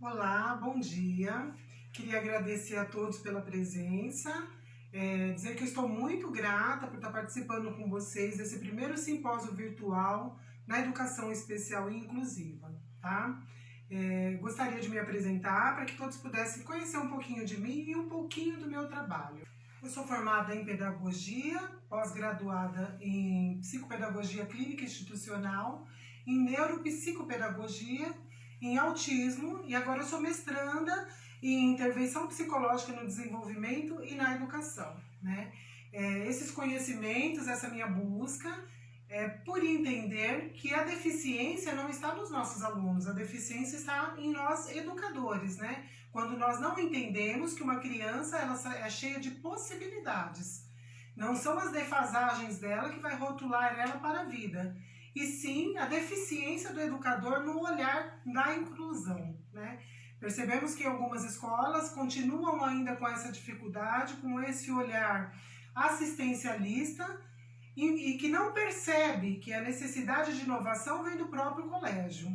Olá, bom dia. Queria agradecer a todos pela presença, dizer que eu estou muito grata por estar participando com vocês desse primeiro simpósio virtual na educação especial e inclusiva, tá? Gostaria de me apresentar para que todos pudessem conhecer um pouquinho de mim e um pouquinho do meu trabalho. Eu sou formada em pedagogia, pós-graduada em psicopedagogia clínica institucional, em neuropsicopedagogia, em autismo e agora eu sou mestranda em intervenção psicológica no desenvolvimento e na educação, né? Esses conhecimentos, essa minha busca é por entender que a deficiência não está nos nossos alunos, a deficiência está em nós educadores, né? Quando nós não entendemos que uma criança ela é cheia de possibilidades, não são as defasagens dela que vai rotular ela para a vida, e sim a deficiência do educador no olhar da inclusão, né? Percebemos que algumas escolas continuam ainda com essa dificuldade, com esse olhar assistencialista e que não percebe que a necessidade de inovação vem do próprio colégio.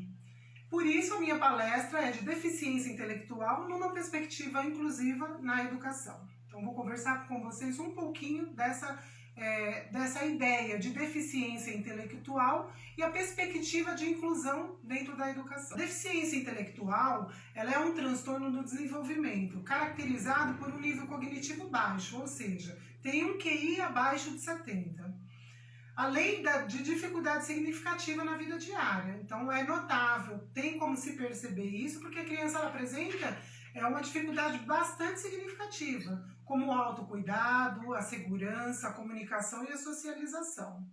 Por isso, a minha palestra é de deficiência intelectual numa perspectiva inclusiva na educação. Então, vou conversar com vocês um pouquinho dessa ideia de deficiência intelectual e a perspectiva de inclusão dentro da educação. A deficiência intelectual ela é um transtorno do desenvolvimento, caracterizado por um nível cognitivo baixo, ou seja, tem um QI abaixo de 70. Além de dificuldade significativa na vida diária. Então, é notável, tem como se perceber isso, porque a criança ela apresenta uma dificuldade bastante significativa, como o autocuidado, a segurança, a comunicação e a socialização.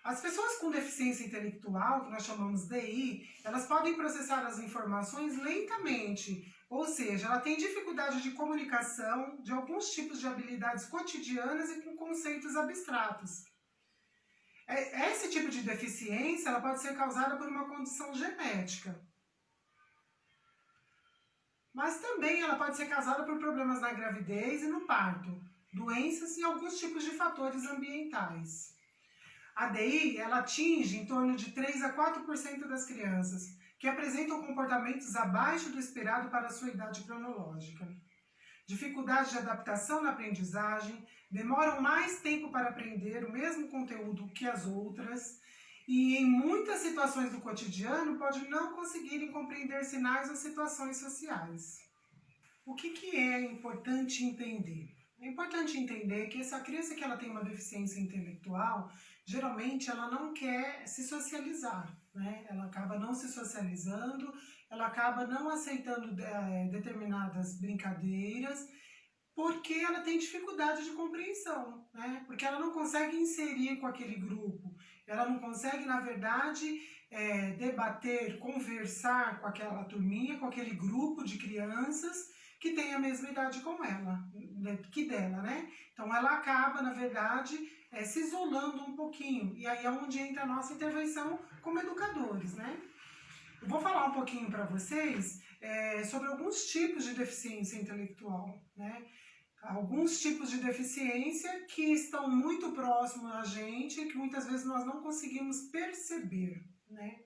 As pessoas com deficiência intelectual, que nós chamamos DI, elas podem processar as informações lentamente, ou seja, ela tem dificuldade de comunicação, de alguns tipos de habilidades cotidianas e com conceitos abstratos. Esse tipo de deficiência ela pode ser causada por uma condição genética, mas também ela pode ser causada por problemas na gravidez e no parto, doenças e alguns tipos de fatores ambientais. A DI ela atinge em torno de 3 a 4% das crianças que apresentam comportamentos abaixo do esperado para a sua idade cronológica. Dificuldade de adaptação na aprendizagem, demoram mais tempo para aprender o mesmo conteúdo que as outras e em muitas situações do cotidiano pode não conseguirem compreender sinais ou situações sociais. O que é importante entender? É importante entender que essa criança que ela tem uma deficiência intelectual, geralmente ela não quer se socializar, né? Ela acaba não se socializando, ela acaba não aceitando determinadas brincadeiras, porque ela tem dificuldade de compreensão, né? Porque ela não consegue inserir com aquele grupo, ela não consegue, na verdade, debater, conversar com aquela turminha, com aquele grupo de crianças que tem a mesma idade com ela, que dela, né? Então ela acaba, na verdade, se isolando um pouquinho, e aí é onde entra a nossa intervenção como educadores, né? Eu vou falar um pouquinho para vocês sobre alguns tipos de deficiência intelectual, né? Alguns tipos de deficiência que estão muito próximos a gente, que muitas vezes nós não conseguimos perceber, né?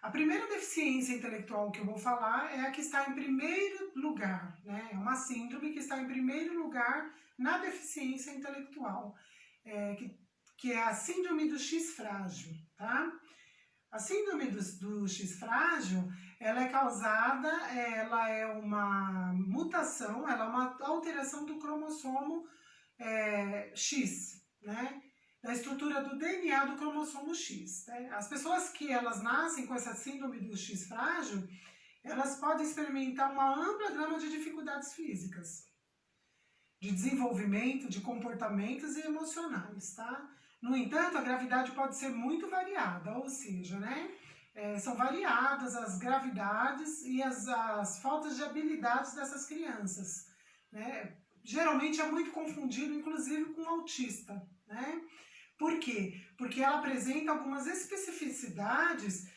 A primeira deficiência intelectual que eu vou falar é a que está em primeiro lugar, né? É uma síndrome que está em primeiro lugar na deficiência intelectual, que é a síndrome do X frágil, tá? A síndrome do X frágil, ela é causada, ela é uma mutação, ela é uma alteração do cromossomo X, né? Da estrutura do DNA do cromossomo X. Né? As pessoas que elas nascem com essa síndrome do X frágil, elas podem experimentar uma ampla gama de dificuldades físicas, de desenvolvimento, de comportamentos e emocionais, tá? No entanto, a gravidade pode ser muito variada, ou seja, né? São variadas as gravidades e as faltas de habilidades dessas crianças, né? Geralmente é muito confundido, inclusive, com autista, né? Por quê? Porque ela apresenta algumas especificidades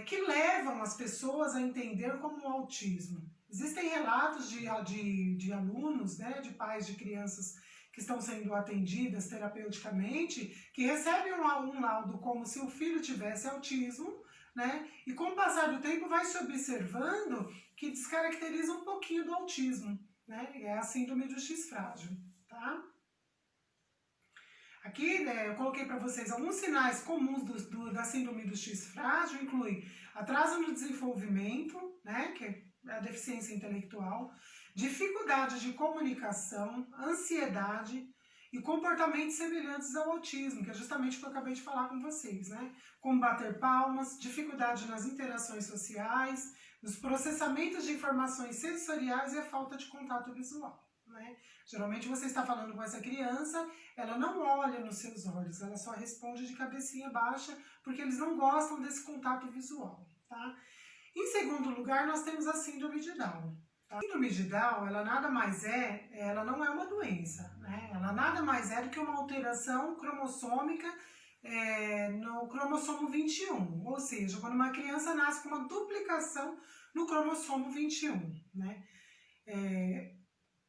que levam as pessoas a entender como o autismo. Existem relatos de alunos, né, de pais de crianças que estão sendo atendidas terapeuticamente, que recebem um laudo como se o filho tivesse autismo, né? E com o passar do tempo vai se observando que descaracteriza um pouquinho do autismo, né? É a síndrome do X frágil, tá? Aqui, né, eu coloquei para vocês alguns sinais comuns da síndrome do X frágil, inclui atraso no desenvolvimento, né, que é a deficiência intelectual, dificuldade de comunicação, ansiedade e comportamentos semelhantes ao autismo, que é justamente o que eu acabei de falar com vocês, né? Como bater palmas, dificuldade nas interações sociais, nos processamentos de informações sensoriais e a falta de contato visual, né? Geralmente você está falando com essa criança, ela não olha nos seus olhos, ela só responde de cabecinha baixa, porque eles não gostam desse contato visual, tá? Em segundo lugar, nós temos a síndrome de Down. A síndrome de Down, ela nada mais ela não é uma doença, né? Ela nada mais é do que uma alteração cromossômica no cromossomo 21, ou seja, quando uma criança nasce com uma duplicação no cromossomo 21, né?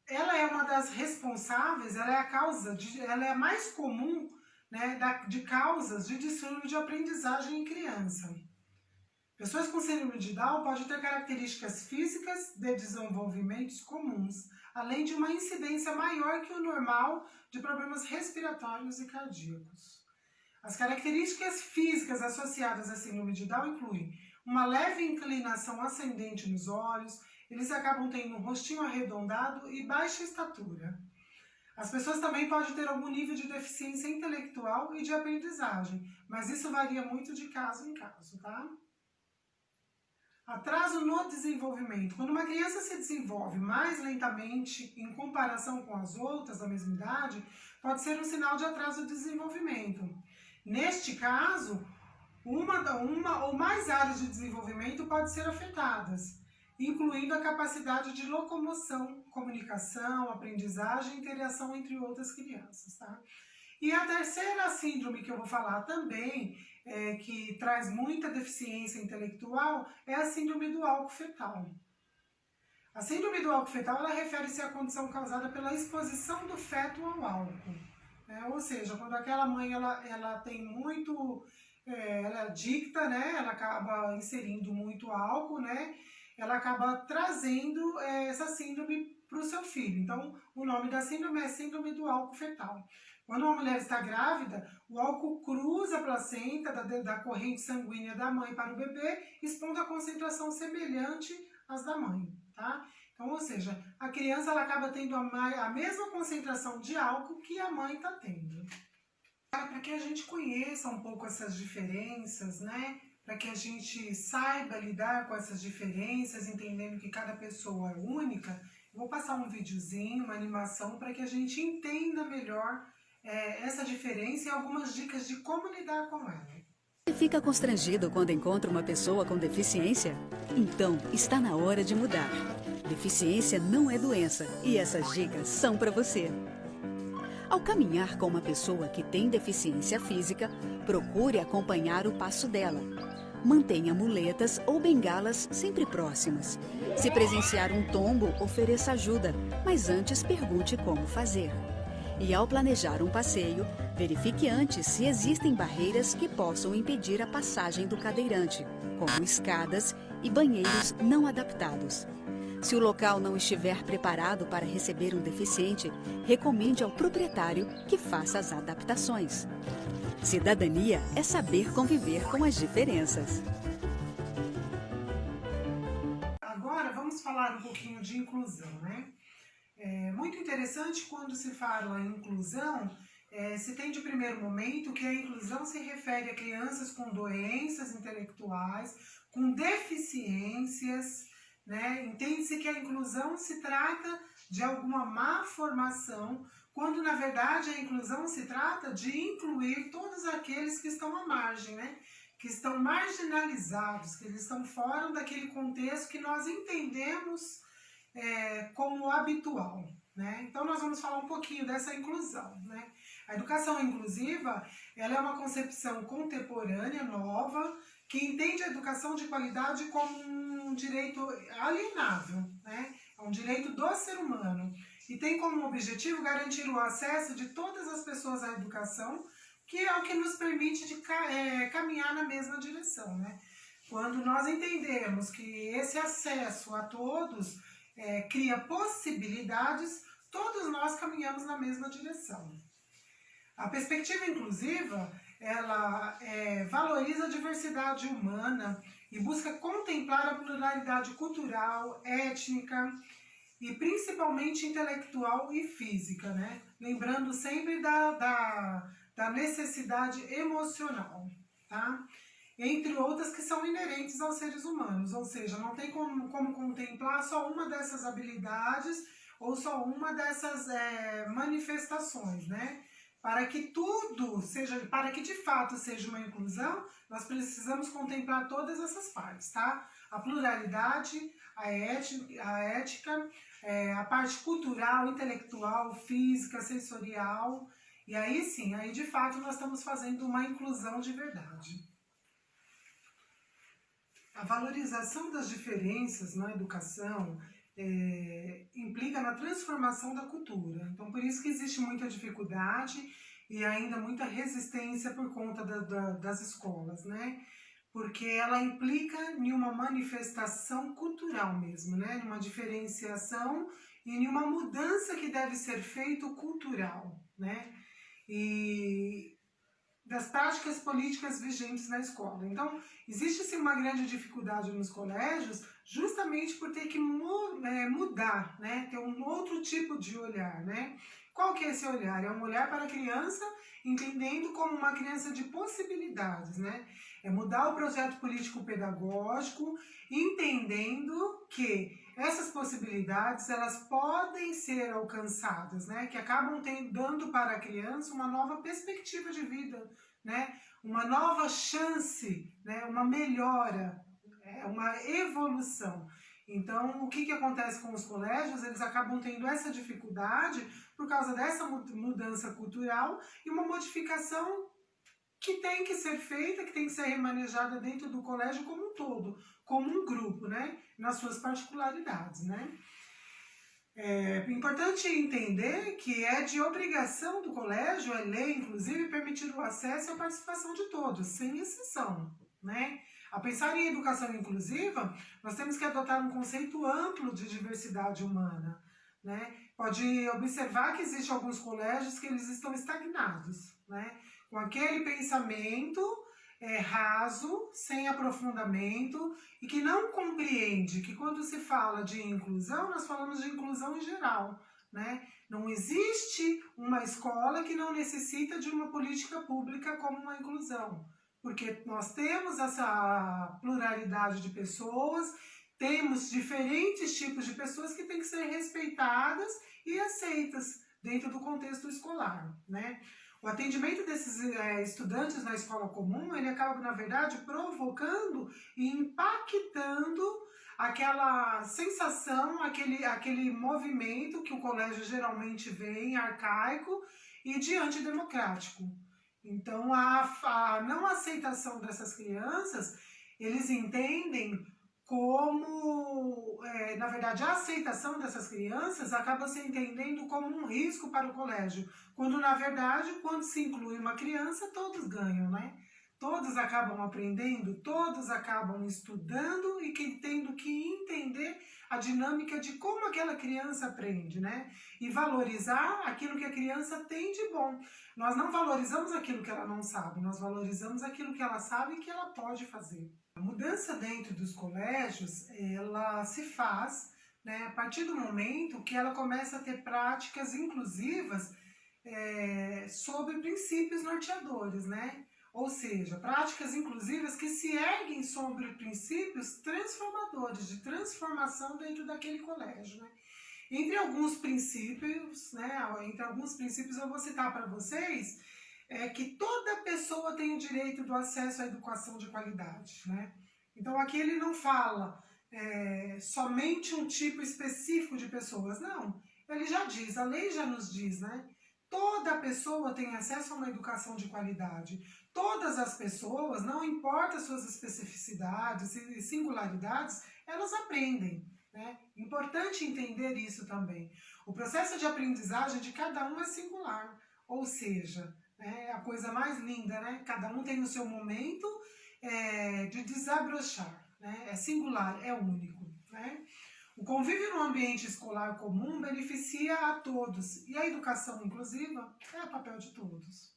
Ela é uma das responsáveis, ela é a mais comum, né, de causas de distúrbio de aprendizagem em criança. Pessoas com síndrome de Down podem ter características físicas de desenvolvimentos comuns, além de uma incidência maior que o normal de problemas respiratórios e cardíacos. As características físicas associadas à síndrome de Down incluem uma leve inclinação ascendente nos olhos, eles acabam tendo um rostinho arredondado e baixa estatura. As pessoas também podem ter algum nível de deficiência intelectual e de aprendizagem, mas isso varia muito de caso em caso, tá? Atraso no desenvolvimento. Quando uma criança se desenvolve mais lentamente em comparação com as outras da mesma idade, pode ser um sinal de atraso de desenvolvimento. Neste caso, uma ou mais áreas de desenvolvimento podem ser afetadas, incluindo a capacidade de locomoção, comunicação, aprendizagem e interação entre outras crianças, tá? E a terceira síndrome que eu vou falar também, que traz muita deficiência intelectual, é a síndrome do álcool fetal. A síndrome do álcool fetal, ela refere-se à condição causada pela exposição do feto ao álcool, né? Ou seja, quando aquela mãe, ela tem muito, ela é adicta, né? Ela acaba inserindo muito álcool, né? Ela acaba trazendo essa síndrome para o seu filho. Então, o nome da síndrome é síndrome do álcool fetal. Quando uma mulher está grávida, o álcool cruza a placenta da corrente sanguínea da mãe para o bebê, expondo a concentração semelhante às da mãe, tá? Então, ou seja, a criança ela acaba tendo a mesma concentração de álcool que a mãe está tendo. Para que a gente conheça um pouco essas diferenças, né? Para que a gente saiba lidar com essas diferenças, entendendo que cada pessoa é única, eu vou passar um videozinho, uma animação, para que a gente entenda melhor essa diferença e algumas dicas de como lidar com ela. Você fica constrangido quando encontra uma pessoa com deficiência? Então, está na hora de mudar. Deficiência não é doença e essas dicas são para você. Ao caminhar com uma pessoa que tem deficiência física, procure acompanhar o passo dela. Mantenha muletas ou bengalas sempre próximas. Se presenciar um tombo, ofereça ajuda, mas antes pergunte como fazer. E ao planejar um passeio, verifique antes se existem barreiras que possam impedir a passagem do cadeirante, como escadas e banheiros não adaptados. Se o local não estiver preparado para receber um deficiente, recomende ao proprietário que faça as adaptações. Cidadania é saber conviver com as diferenças. Agora vamos falar um pouquinho de inclusão, né? É muito interessante quando se fala em inclusão, se tem de primeiro momento que a inclusão se refere a crianças com doenças intelectuais, com deficiências, né? Entende-se que a inclusão se trata de alguma má formação, quando na verdade a inclusão se trata de incluir todos aqueles que estão à margem, né? Que estão marginalizados, que eles estão fora daquele contexto que nós entendemos como habitual, né? Então nós vamos falar um pouquinho dessa inclusão, né? A educação inclusiva, ela é uma concepção contemporânea, nova, que entende a educação de qualidade como um direito alienável, né? É um direito do ser humano e tem como objetivo garantir o acesso de todas as pessoas à educação, que é o que nos permite caminhar na mesma direção, né? Quando nós entendemos que esse acesso a todos cria possibilidades, todos nós caminhamos na mesma direção. A perspectiva inclusiva, ela valoriza a diversidade humana e busca contemplar a pluralidade cultural, étnica e principalmente intelectual e física, né? Lembrando sempre da necessidade emocional, tá? Entre outras que são inerentes aos seres humanos, ou seja, não tem como contemplar só uma dessas habilidades ou só uma dessas manifestações, né? Para que tudo seja, para que de fato seja uma inclusão, nós precisamos contemplar todas essas partes, tá? A pluralidade, a ética, a parte cultural, intelectual, física, sensorial, e aí sim, aí de fato nós estamos fazendo uma inclusão de verdade. A valorização das diferenças na educação implica na transformação da cultura. Então, por isso que existe muita dificuldade e ainda muita resistência por conta das escolas, né? Porque ela implica em uma manifestação cultural mesmo, né? Numa diferenciação e em uma mudança que deve ser feita cultural, né? E das práticas políticas vigentes na escola. Então, existe sim uma grande dificuldade nos colégios, justamente por ter que mudar, né? Ter um outro tipo de olhar, né? Qual que é esse olhar? É um olhar para a criança, entendendo como uma criança de possibilidades, né? É mudar o projeto político-pedagógico, entendendo que essas possibilidades, elas podem ser alcançadas, né? Que acabam dando para a criança uma nova perspectiva de vida, né? Uma nova chance, né? Uma melhora, uma evolução. Então, o que acontece com os colégios? Eles acabam tendo essa dificuldade por causa dessa mudança cultural e uma modificação que tem que ser feita, que tem que ser remanejada dentro do colégio como um todo, como um grupo, né? Nas suas particularidades, né? É importante entender que é de obrigação do colégio, é lei, inclusive, permitir o acesso e a participação de todos, sem exceção, né? A pensar em educação inclusiva, nós temos que adotar um conceito amplo de diversidade humana, né? Pode observar que existem alguns colégios que eles estão estagnados, né? Com aquele pensamento raso, sem aprofundamento e que não compreende que quando se fala de inclusão, nós falamos de inclusão em geral, né? Não existe uma escola que não necessita de uma política pública como uma inclusão, porque nós temos essa pluralidade de pessoas, temos diferentes tipos de pessoas que têm que ser respeitadas e aceitas dentro do contexto escolar, né? O atendimento desses estudantes na escola comum, ele acaba, na verdade, provocando e impactando aquela sensação, aquele movimento que o colégio geralmente vem arcaico e de antidemocrático. Então, a não aceitação dessas crianças, eles entendem como, na verdade, a aceitação dessas crianças acaba se entendendo como um risco para o colégio, quando, na verdade, quando se inclui uma criança, todos ganham, né? Todos acabam aprendendo, todos acabam estudando e tendo que entender a dinâmica de como aquela criança aprende, né? E valorizar aquilo que a criança tem de bom. Nós não valorizamos aquilo que ela não sabe, nós valorizamos aquilo que ela sabe e que ela pode fazer. A mudança dentro dos colégios, ela se faz, né, a partir do momento que ela começa a ter práticas inclusivas sobre princípios norteadores, né? Ou seja, práticas inclusivas que se erguem sobre princípios transformadores, de transformação dentro daquele colégio, né? Entre alguns princípios, eu vou citar para vocês que toda pessoa tem o direito do acesso à educação de qualidade, né? Então, aqui ele não fala somente um tipo específico de pessoas, não. Ele já diz, a lei já nos diz, né? Toda pessoa tem acesso a uma educação de qualidade. Todas as pessoas, não importa suas especificidades e singularidades, elas aprendem, né? Importante entender isso também. O processo de aprendizagem de cada um é singular, ou seja, é a coisa mais linda, né? Cada um tem o seu momento de desabrochar, né? É singular, é único, né? O convívio no ambiente escolar comum beneficia a todos e a educação inclusiva é papel de todos.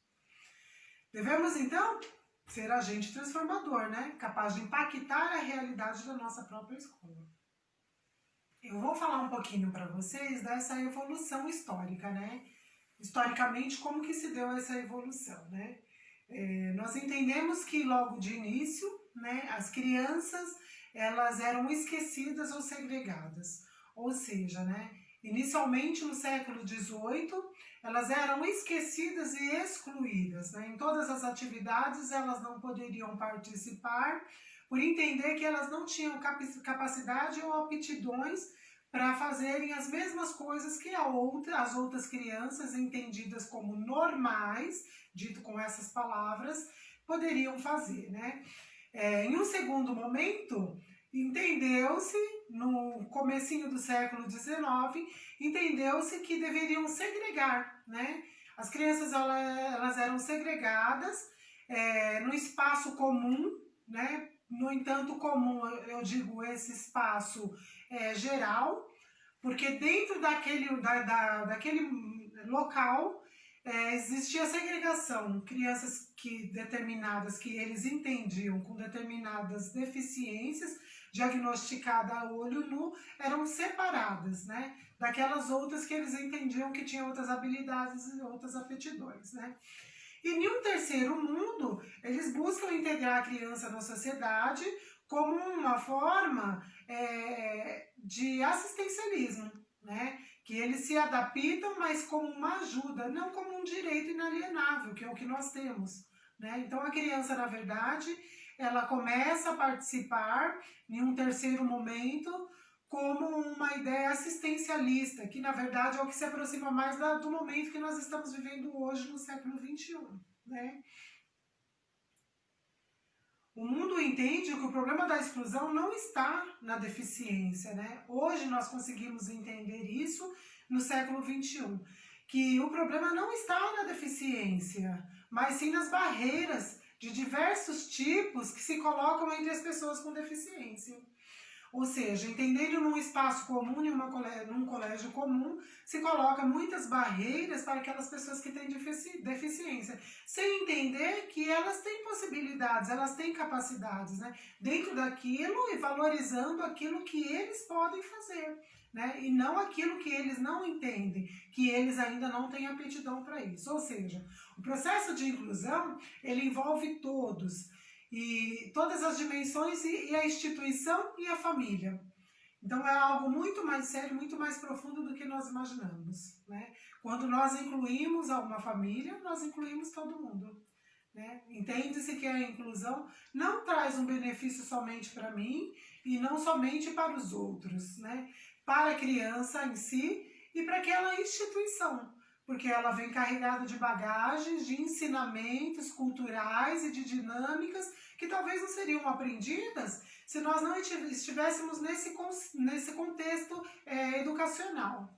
Devemos, então, ser agente transformador, né? Capaz de impactar a realidade da nossa própria escola. Eu vou falar um pouquinho para vocês dessa evolução histórica, né? Historicamente, como que se deu essa evolução, né? Nós entendemos que logo de início, né, as crianças, elas eram esquecidas ou segregadas. Ou seja, né, inicialmente no século XVIII, elas eram esquecidas e excluídas, né? Em todas as atividades elas não poderiam participar, por entender que elas não tinham capacidade ou aptidões para fazerem as mesmas coisas que as outras crianças, entendidas como normais, dito com essas palavras, poderiam fazer, né? Em um segundo momento, entendeu-se, no comecinho do século XIX, entendeu-se que deveriam segregar, né? As crianças elas eram segregadas no espaço comum, né? No entanto, comum, eu digo esse espaço geral, porque dentro daquele local existia segregação, crianças determinadas que eles entendiam com determinadas deficiências, diagnosticadas a olho nu, eram separadas, né, daquelas outras que eles entendiam que tinham outras habilidades e outras aptidões, né. E em um terceiro mundo, eles buscam integrar a criança na sociedade como uma forma de assistencialismo, né? Que eles se adaptam, mas como uma ajuda, não como um direito inalienável, que é o que nós temos, né? Então a criança, na verdade, ela começa a participar em um terceiro momento como uma ideia assistencialista, que na verdade é o que se aproxima mais do momento que nós estamos vivendo hoje no século XXI, né? O mundo entende que o problema da exclusão não está na deficiência, né? Hoje nós conseguimos entender isso no século XXI, que o problema não está na deficiência, mas sim nas barreiras de diversos tipos que se colocam entre as pessoas com deficiência. Ou seja, entendendo num espaço comum, num colégio comum, se coloca muitas barreiras para aquelas pessoas que têm deficiência, sem entender que elas têm possibilidades, elas têm capacidades, né? Dentro daquilo e valorizando aquilo que eles podem fazer, né? E não aquilo que eles não entendem, que eles ainda não têm aptidão para isso. Ou seja, o processo de inclusão, ele envolve todos, e todas as dimensões e a instituição e a família. Então é algo muito mais sério, muito mais profundo do que nós imaginamos, né? Quando nós incluímos alguma família, nós incluímos todo mundo, né? Entende-se que a inclusão não traz um benefício somente para mim e não somente para os outros, né? Para a criança em si e para aquela instituição, porque ela vem carregada de bagagens, de ensinamentos culturais e de dinâmicas que talvez não seriam aprendidas se nós não estivéssemos nesse contexto educacional.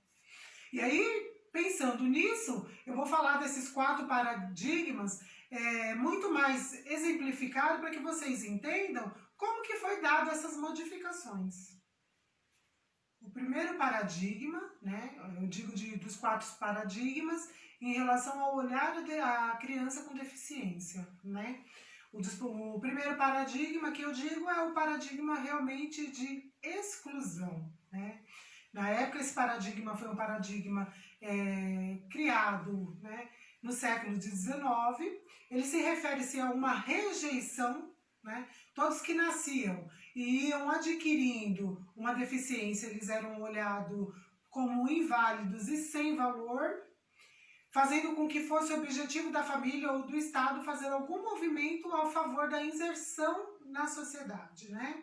E aí, pensando nisso, eu vou falar desses 4 paradigmas muito mais exemplificado para que vocês entendam como que foi dado essas modificações. O primeiro paradigma, né, eu digo dos 4 paradigmas, em relação ao olhar da criança com deficiência, né? O primeiro paradigma que eu digo é o paradigma realmente de exclusão, né? Na época esse paradigma foi um paradigma criado, né, no século XIX, ele se refere-se a uma rejeição, né? Todos que nasciam e iam adquirindo uma deficiência, eles eram olhados como inválidos e sem valor, fazendo com que fosse objetivo da família ou do Estado fazer algum movimento a favor da inserção na sociedade, né?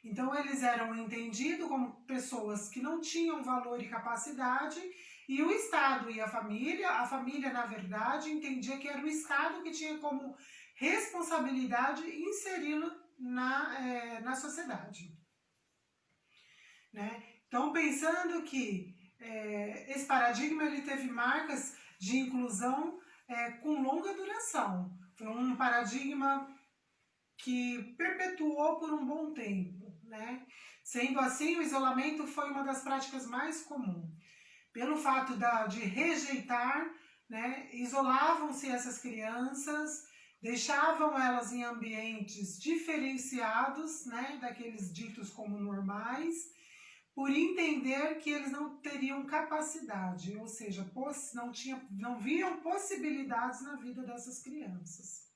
Então eles eram entendidos como pessoas que não tinham valor e capacidade, e o Estado e a família na verdade entendia que era o Estado que tinha como responsabilidade inseri-lo na sociedade, né? Então, pensando que esse paradigma ele teve marcas de inclusão com longa duração, foi um paradigma que perpetuou por um bom tempo, né? Sendo assim, o isolamento foi uma das práticas mais comuns. Pelo fato de rejeitar, né, isolavam-se essas crianças, deixavam elas em ambientes diferenciados, né, daqueles ditos como normais, por entender que eles não teriam capacidade, ou seja, não viam possibilidades na vida dessas crianças.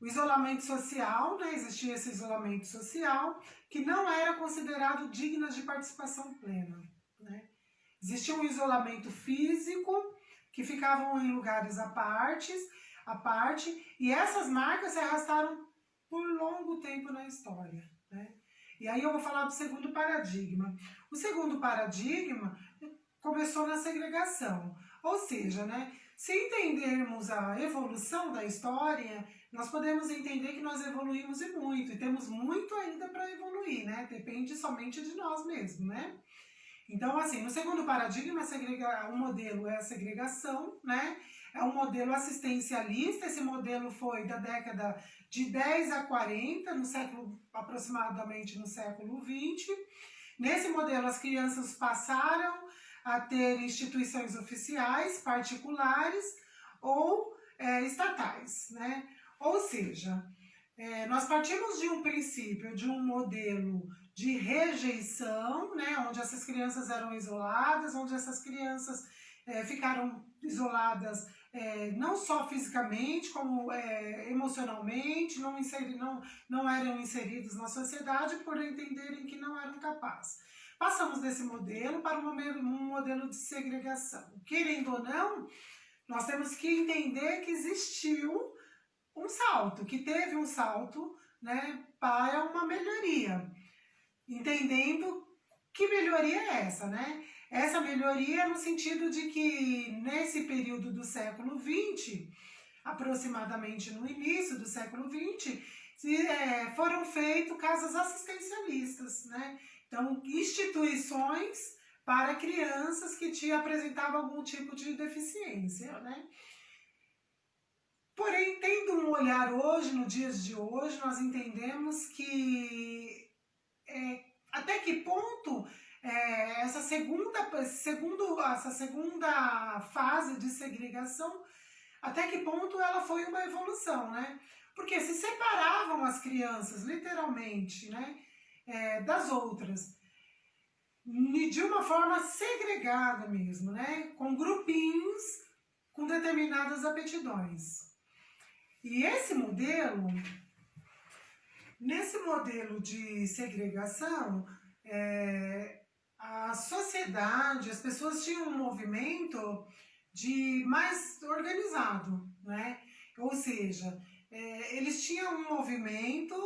O isolamento social, né, existia esse isolamento social, que não era considerado digno de participação plena, né? Existia um isolamento físico, que ficavam em lugares à parte, e essas marcas se arrastaram por longo tempo na história, né? E aí eu vou falar do segundo paradigma. O segundo paradigma começou na segregação, ou seja, né, se entendermos a evolução da história, nós podemos entender que nós evoluímos e muito, e temos muito ainda para evoluir, né? Depende somente de nós mesmos, né? Então, assim, no segundo paradigma, o modelo é a segregação, né? É um modelo assistencialista. Esse modelo foi da década de 10 a 40, aproximadamente no século 20. Nesse modelo, as crianças passaram a ter instituições oficiais, particulares ou estatais, né? Ou seja, nós partimos de um princípio, de um modelo de rejeição, né, onde essas crianças eram isoladas, onde essas crianças ficaram isoladas não só fisicamente, como emocionalmente, não eram inseridos na sociedade por entenderem que não eram capazes. Passamos desse modelo para um modelo de segregação. Querendo ou não, nós temos que entender que existiu um salto, que teve um salto, né, para uma melhoria. Entendendo que melhoria é essa, né? Essa melhoria no sentido de que nesse período do século XX, aproximadamente no início do século XX, foram feitas casas assistencialistas, né? Então, instituições para crianças que apresentavam algum tipo de deficiência, né? Porém, tendo um olhar hoje, no dias de hoje, nós entendemos que até que ponto essa segunda fase de segregação, até que ponto ela foi uma evolução, né? Porque se separavam as crianças, literalmente, né, das outras, de uma forma segregada mesmo, né? Com grupinhos com determinadas aptidões. E nesse modelo de segregação, a sociedade, as pessoas tinham um movimento mais organizado, né? Ou seja, eles tinham um movimento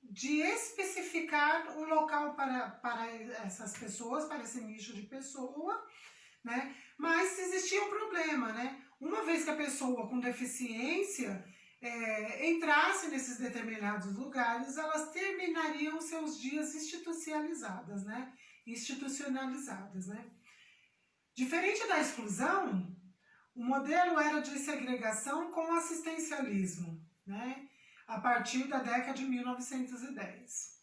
de especificar um local para essas pessoas, para esse nicho de pessoa, né? Mas existia um problema, né? Uma vez que a pessoa com deficiência entrasse nesses determinados lugares, elas terminariam seus dias institucionalizadas, né? Diferente da exclusão, o modelo era de segregação com assistencialismo, né? A partir da década de 1910.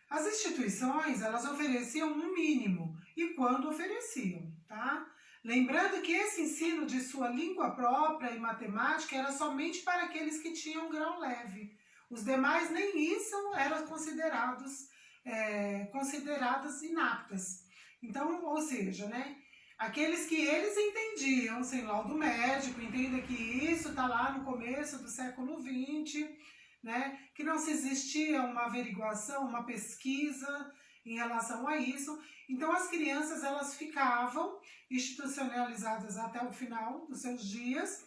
As instituições, elas ofereciam um mínimo, e quando ofereciam, tá? Lembrando que esse ensino de sua língua própria e matemática era somente para aqueles que tinham grau leve. Os demais nem isso eram consideradas inaptas. Então, ou seja, né, aqueles que eles entendiam, sem laudo médico, entenda que isso está lá no começo do século XX, né, que não se existia uma averiguação, uma pesquisa em relação a isso. Então as crianças, elas ficavam institucionalizadas até o final dos seus dias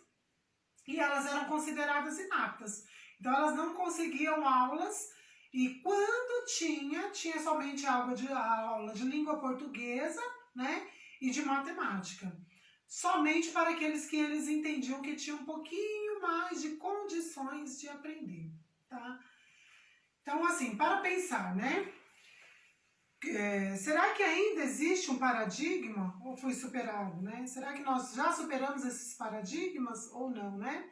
e elas eram consideradas inaptas. Então elas não conseguiam aulas, e quando tinha somente aula de língua portuguesa, né, e de matemática. Somente para aqueles que eles entendiam que tinham um pouquinho mais de condições de aprender, tá? Então, assim, para pensar, né? Será que ainda existe um paradigma ou foi superado, né? Será que nós já superamos esses paradigmas ou não, né?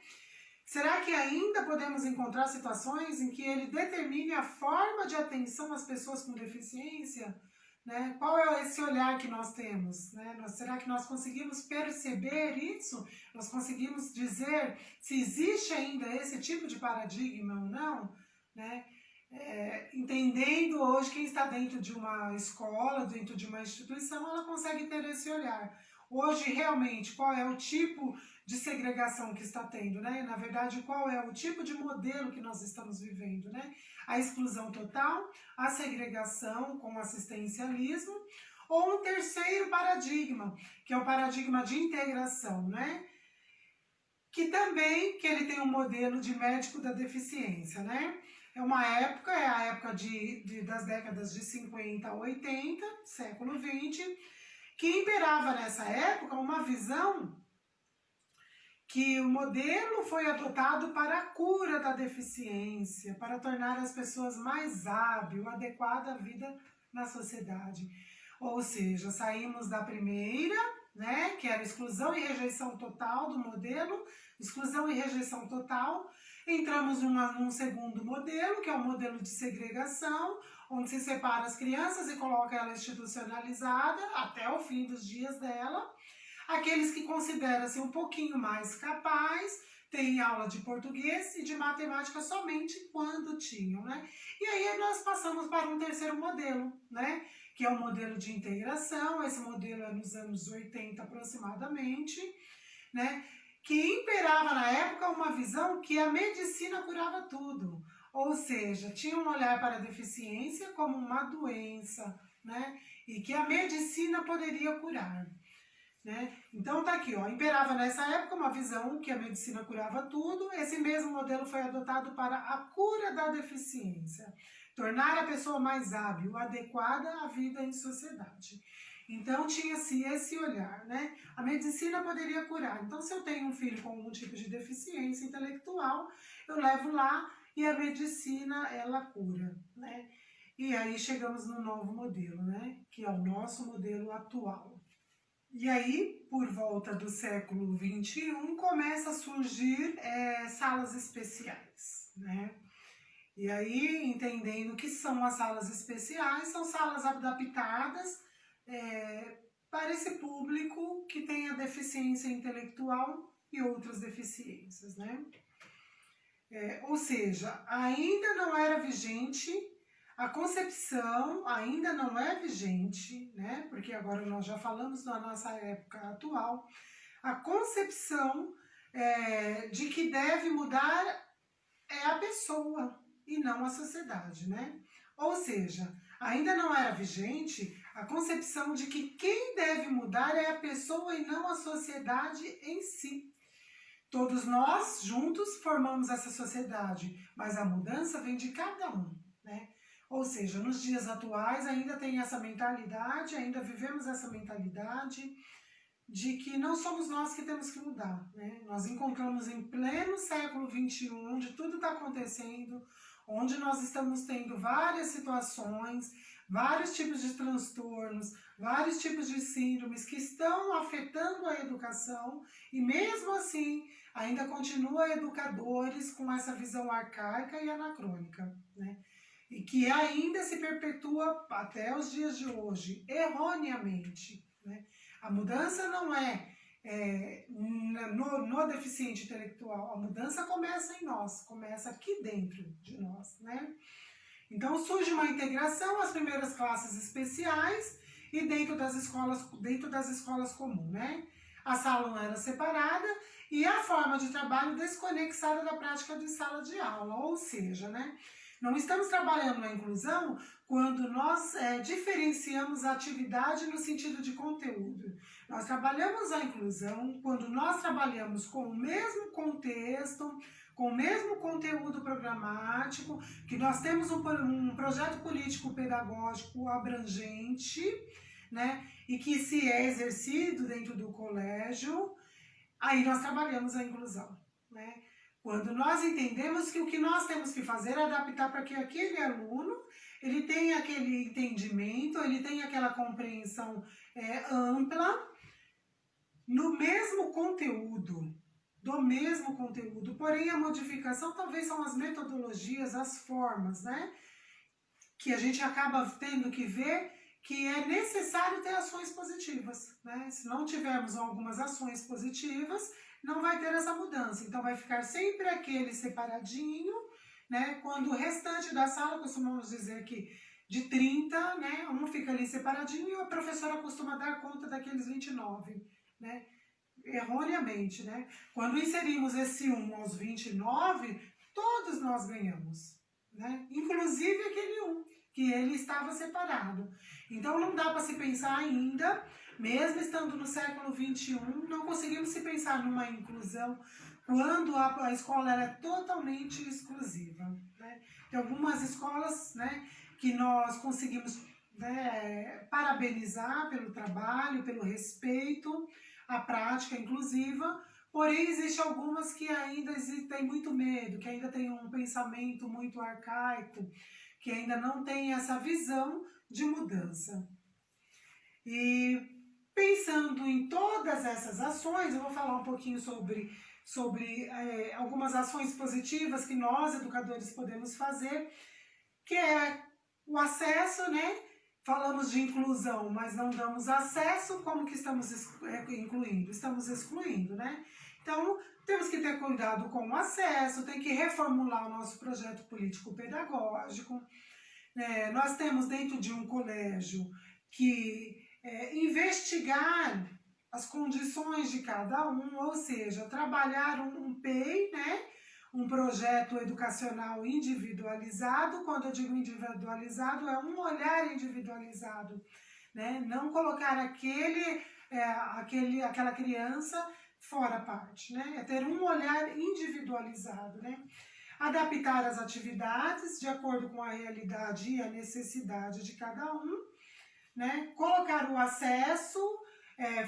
Será que ainda podemos encontrar situações em que ele determine a forma de atenção às pessoas com deficiência? Né? Qual é esse olhar que nós temos? Né? Será que nós conseguimos perceber isso? Nós conseguimos dizer se existe ainda esse tipo de paradigma ou não? Né? Entendendo hoje quem está dentro de uma escola, dentro de uma instituição, ela consegue ter esse olhar. Hoje, realmente, qual é o tipo de segregação que está tendo, né? Na verdade, qual é o tipo de modelo que nós estamos vivendo, né? A exclusão total, a segregação com assistencialismo, ou um terceiro paradigma, que é o paradigma de integração, né? Que também, que ele tem um modelo de médico da deficiência, né? É a época das décadas de 50 a 80, século 20, que imperava nessa época uma visão que o modelo foi adotado para a cura da deficiência, para tornar as pessoas mais hábeis, adequada à vida na sociedade. Ou seja, saímos da primeira, né, que era exclusão e rejeição total do modelo, exclusão e rejeição total, entramos num segundo modelo, que é o modelo de segregação, onde se separa as crianças e coloca ela institucionalizada até o fim dos dias dela. Aqueles que consideram-se um pouquinho mais capazes, têm aula de português e de matemática somente quando tinham, né? E aí nós passamos para um terceiro modelo, né? Que é o modelo de integração. Esse modelo é nos anos 80 aproximadamente, né? Que imperava na época uma visão que a medicina curava tudo. Ou seja, tinha um olhar para a deficiência como uma doença, né? E que a medicina poderia curar. Né? Então tá aqui, ó, imperava nessa época uma visão que a medicina curava tudo. Esse mesmo modelo foi adotado para a cura da deficiência, tornar a pessoa mais hábil, adequada à vida em sociedade. Então tinha-se esse olhar, né? A medicina poderia curar. Então, se eu tenho um filho com algum tipo de deficiência intelectual, eu levo lá e a medicina, ela cura, né? E aí chegamos no novo modelo, né? Que é o nosso modelo atual. E aí, por volta do século XXI, começa a surgir salas especiais, né? E aí, entendendo o que são as salas especiais, são salas adaptadas para esse público que tem a deficiência intelectual e outras deficiências, né? Ou seja, ainda não era vigente. A concepção ainda não é vigente, né? Porque agora nós já falamos na nossa época atual. A concepção de que deve mudar é a pessoa e não a sociedade, né? Ou seja, ainda não era vigente a concepção de que quem deve mudar é a pessoa e não a sociedade em si. Todos nós juntos formamos essa sociedade, mas a mudança vem de cada um, né? Ou seja, nos dias atuais ainda tem essa mentalidade, ainda vivemos essa mentalidade de que não somos nós que temos que mudar, né? Nós encontramos em pleno século XXI, onde tudo está acontecendo, onde nós estamos tendo várias situações, vários tipos de transtornos, vários tipos de síndromes que estão afetando a educação e mesmo assim ainda continua educadores com essa visão arcaica e anacrônica, né? E que ainda se perpetua até os dias de hoje, erroneamente, né? A mudança não no deficiente intelectual, a mudança começa em nós, começa aqui dentro de nós, né? Então surge uma integração, as primeiras classes especiais e dentro das escolas comuns, né? A sala não era separada e a forma de trabalho desconexada da prática de sala de aula, ou seja, né? Não estamos trabalhando na inclusão quando nós diferenciamos a atividade no sentido de conteúdo. Nós trabalhamos a inclusão quando nós trabalhamos com o mesmo contexto, com o mesmo conteúdo programático, que nós temos um projeto político-pedagógico abrangente, né, e que se é exercido dentro do colégio, aí nós trabalhamos a inclusão, né? Quando nós entendemos que o que nós temos que fazer é adaptar para que aquele aluno, ele tenha aquele entendimento, ele tenha aquela compreensão ampla, no mesmo conteúdo, do mesmo conteúdo, porém a modificação talvez são as metodologias, as formas, né? Que a gente acaba tendo que ver que é necessário ter ações positivas, né? Se não tivermos algumas ações positivas, não vai ter essa mudança. Então vai ficar sempre aquele separadinho, né? Quando o restante da sala, costumamos dizer que de 30, né? Um fica ali separadinho e a professora costuma dar conta daqueles 29, né? Erroneamente, né? Quando inserimos esse 1 aos 29, todos nós ganhamos, né? Inclusive aquele 1, que ele estava separado. Então não dá para se pensar ainda, mesmo estando no século XXI, não conseguimos se pensar numa inclusão quando a escola era totalmente exclusiva, né? Tem algumas escolas, né, que nós conseguimos, né, parabenizar pelo trabalho, pelo respeito à prática inclusiva, porém existem algumas que ainda têm muito medo, que ainda têm um pensamento muito arcaico, que ainda não tem essa visão de mudança. E pensando em todas essas ações, eu vou falar um pouquinho sobre algumas ações positivas que nós, educadores, podemos fazer, que é o acesso, né? Falamos de inclusão, mas não damos acesso, como que estamos incluindo? Estamos excluindo, né? Então, temos que ter cuidado com o acesso, tem que reformular o nosso projeto político-pedagógico. Nós temos dentro de um colégio que investigar as condições de cada um, ou seja, trabalhar um PEI, né? Um projeto educacional individualizado. Quando eu digo individualizado, é um olhar individualizado, né? Não colocar aquela criança fora parte, né? É ter um olhar individualizado, né? Adaptar as atividades de acordo com a realidade e a necessidade de cada um, né? Colocar o acesso,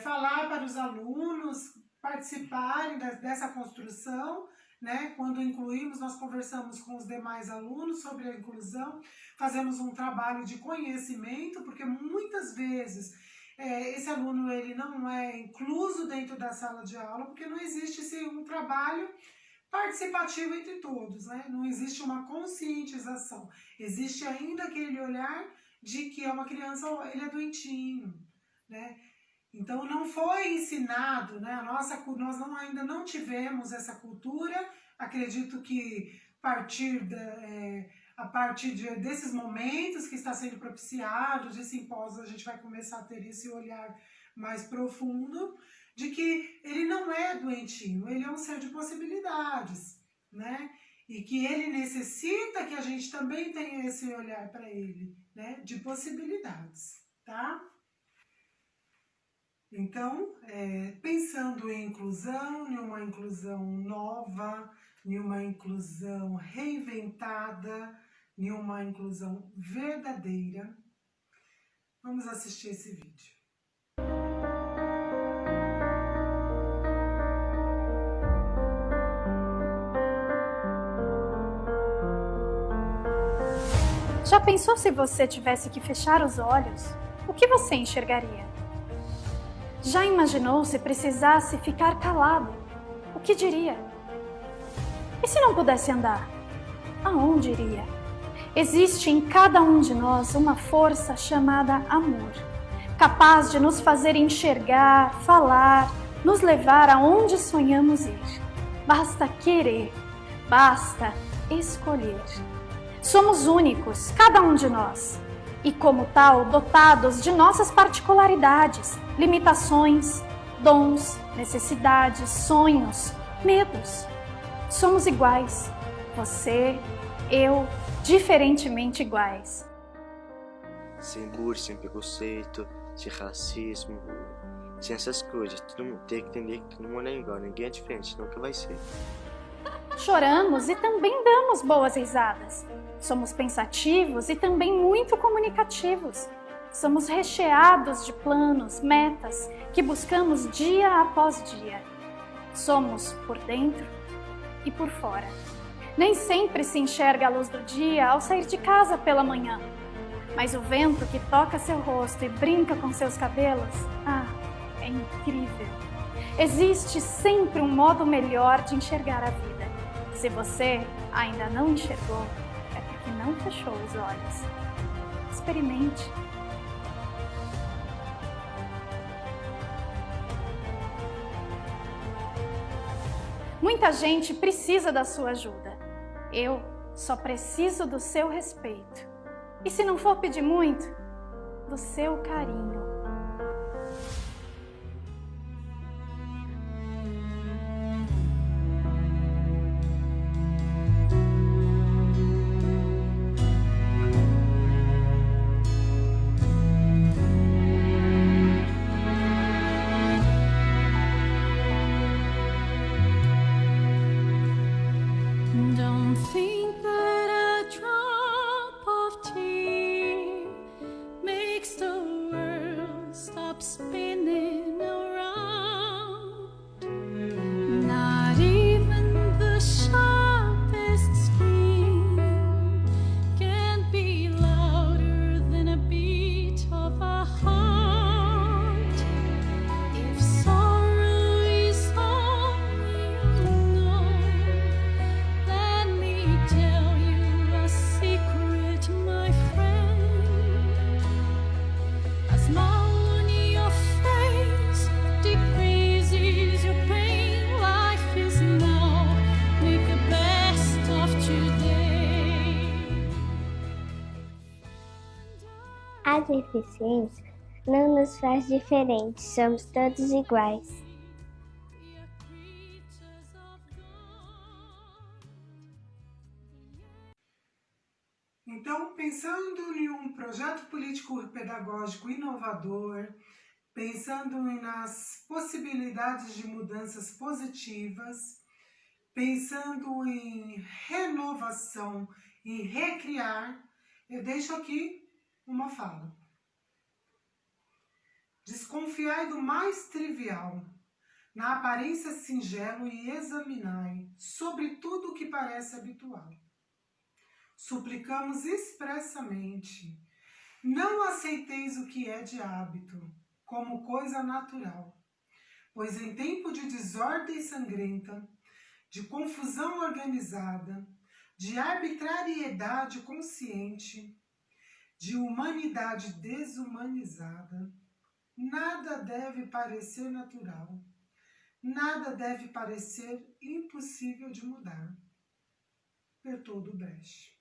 falar para os alunos participarem dessa construção, né? Quando incluímos, nós conversamos com os demais alunos sobre a inclusão, fazemos um trabalho de conhecimento, porque muitas vezes esse aluno ele não é incluso dentro da sala de aula, porque não existe um trabalho participativo entre todos, né? Não existe uma conscientização, existe ainda aquele olhar de que é uma criança, ele é doentinho, né? Então não foi ensinado, né? Nós ainda não tivemos essa cultura. Acredito que a partir desses momentos que está sendo propiciado, de simpósios, a gente vai começar a ter esse olhar mais profundo de que ele não é doentinho, ele é um ser de possibilidades, né? E que ele necessita que a gente também tenha esse olhar para ele, né? De possibilidades, tá? Então, pensando em inclusão, em uma inclusão nova, em uma inclusão reinventada, em uma inclusão verdadeira, vamos assistir esse vídeo. Já pensou se você tivesse que fechar os olhos? O que você enxergaria? Já imaginou se precisasse ficar calado? O que diria? E se não pudesse andar? Aonde iria? Existe em cada um de nós uma força chamada amor, capaz de nos fazer enxergar, falar, nos levar aonde sonhamos ir. Basta querer, basta escolher. Somos únicos, cada um de nós, e como tal, dotados de nossas particularidades, limitações, dons, necessidades, sonhos, medos. Somos iguais, você, eu, diferentemente iguais. Sem bullying, sem preconceito, sem racismo, sem essas coisas. Todo mundo tem que entender que todo mundo é igual, ninguém é diferente, nunca vai ser. Choramos e também damos boas risadas. Somos pensativos e também muito comunicativos. Somos recheados de planos, metas que buscamos dia após dia. Somos por dentro e por fora. Nem sempre se enxerga a luz do dia ao sair de casa pela manhã. Mas o vento que toca seu rosto e brinca com seus cabelos, é incrível. Existe sempre um modo melhor de enxergar a vida. Se você ainda não enxergou, é porque não fechou os olhos. Experimente. Muita gente precisa da sua ajuda. Eu só preciso do seu respeito. E se não for pedir muito, do seu carinho. Don't think that a drop of tea makes the world stop spinning around. Not even the sharpest skin can be louder than a beat of a heart. If sorrow is all you know, let me tell you a secret, my friend. A smile on your face decreases your pain. Life is now. Make the best of today. A deficiência não nos faz diferentes, somos todos iguais. We are creatures of God. Então, pensando em um projeto político-pedagógico inovador, pensando nas possibilidades de mudanças positivas, pensando em renovação, em recriar, eu deixo aqui uma fala. Desconfiai do mais trivial, na aparência singelo, e examinai sobre tudo o que parece habitual. Suplicamos expressamente, não aceiteis o que é de hábito, como coisa natural, pois em tempo de desordem sangrenta, de confusão organizada, de arbitrariedade consciente, de humanidade desumanizada, nada deve parecer natural, nada deve parecer impossível de mudar. Bertold Brecht.